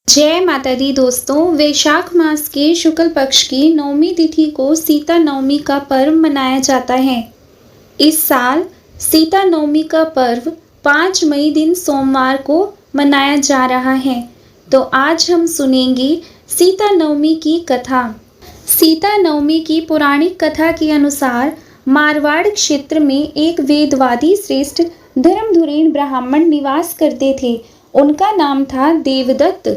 जय माता दी दोस्तों। वैशाख मास के शुक्ल पक्ष की नवमी तिथि को सीता नवमी का पर्व मनाया जाता है। इस साल सीता नवमी का पर्व 5 मई दिन सोमवार को मनाया जा रहा है। तो आज हम सुनेंगे सीता नवमी की कथा। सीता नवमी की पौराणिक कथा के अनुसार मारवाड़ क्षेत्र में एक वेदवादी श्रेष्ठ धर्मधुरीण ब्राह्मण निवास करते थे। उनका नाम था देवदत्त।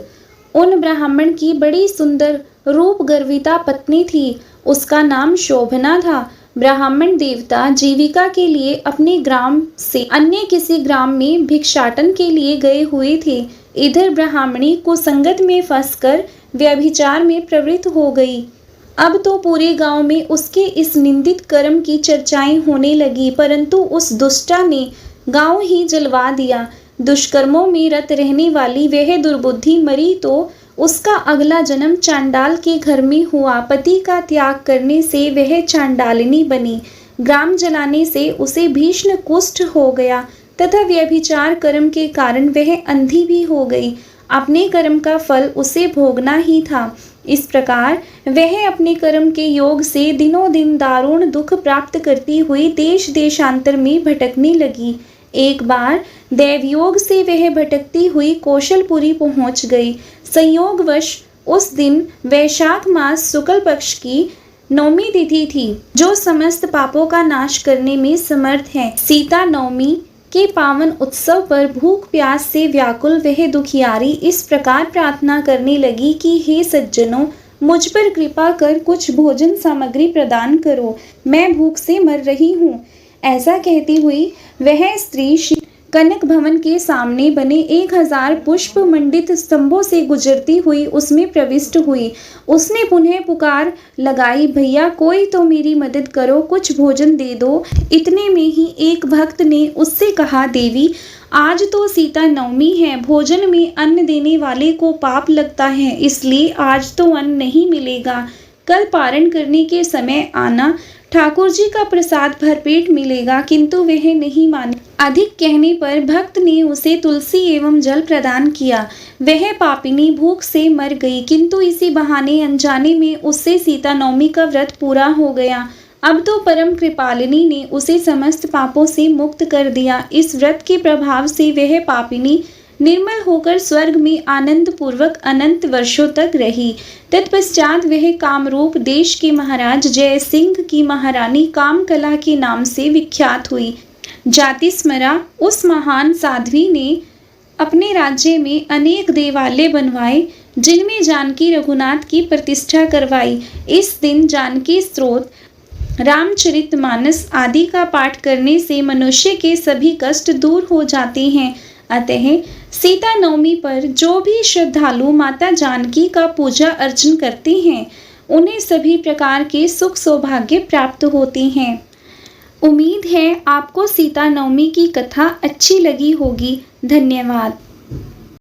उन ब्राह्मण की बड़ी सुंदर रूप गर्विता पत्नी थी। उसका नाम शोभना था। ब्राह्मण देवता जीविका के लिए अपने ग्राम से अन्य किसी ग्राम में भिक्षाटन के लिए गए हुए थे। इधर ब्राह्मणी कुसंगत में फंसकर व्यभिचार में प्रवृत्त हो गई। अब तो पूरे गांव में उसके इस निंदित कर्म की चर्चाएं होने लगी, परंतु उस दुष्टा ने गांव ही जलवा दिया। दुष्कर्मों में रत रहने वाली वह दुर्बुद्धि मरी तो उसका अगला जन्म चांडाल के घर में हुआ। पति का त्याग करने से वह चांडालिनी बनी। ग्राम जलाने से उसे भीषण कुष्ठ हो गया तथा व्यभिचार कर्म के कारण वह अंधी भी हो गई। अपने कर्म का फल उसे भोगना ही था। इस प्रकार वह अपने कर्म के योग से दिनों दिन दारुण दुख प्राप्त करती हुई देश देशांतर में भटकने लगी। एक बार दैवयोग से वह भटकती हुई कौशलपुरी पहुंच गई। संयोगवश उस दिन वैशाख मास शुक्ल पक्ष की नवमी तिथि थी, जो समस्त पापों का नाश करने में समर्थ है। सीता नवमी के पावन उत्सव पर भूख प्यास से व्याकुल वह दुखियारी इस प्रकार प्रार्थना करने लगी कि हे सज्जनों, मुझ पर कृपा कर कुछ भोजन सामग्री प्रदान करो, मैं भूख से मर रही हूँ। ऐसा कहती हुई वह स्त्री कनक भवन के सामने बने 1000 पुष्प मंडित स्तंभों से गुजरती हुई उसमें प्रविष्ट हुई। उसने पुनः पुकार लगाई, भैया कोई तो मेरी मदद करो, कुछ भोजन दे दो। इतने में ही एक भक्त ने उससे कहा, देवी आज तो सीता नवमी है, भोजन में अन्न देने वाले को पाप लगता है, इसलिए आज तो अन्न नहीं मिलेगा। कल पारण करने के समय आना, ठाकुर जी का प्रसाद भरपेट मिलेगा। किंतु वह नहीं मानी। अधिक कहने पर भक्त ने उसे तुलसी एवं जल प्रदान किया। वह पापिनी भूख से मर गई, किंतु इसी बहाने अनजाने में उससे सीता नवमी का व्रत पूरा हो गया। अब तो परम कृपालिनी ने उसे समस्त पापों से मुक्त कर दिया। इस व्रत के प्रभाव से वह पापिनी निर्मल होकर स्वर्ग में आनंद पूर्वक अनंत वर्षों तक रही। तत्पश्चात वह कामरूप देश के महाराज जय सिंह की महारानी कामकला के नाम से विख्यात हुई। जातिस्मरा उस महान साध्वी ने अपने राज्य में अनेक देवालय बनवाए, जिनमें जानकी रघुनाथ की प्रतिष्ठा करवाई। इस दिन जानकी स्तोत्र, रामचरितमानस आदि का पाठ करने से मनुष्य के सभी कष्ट दूर हो जाते हैं। अतः सीता नवमी पर जो भी श्रद्धालु माता जानकी का पूजा अर्चन करते हैं, उन्हें सभी प्रकार के सुख सौभाग्य प्राप्त होते हैं। उम्मीद है आपको सीता नवमी की कथा अच्छी लगी होगी। धन्यवाद।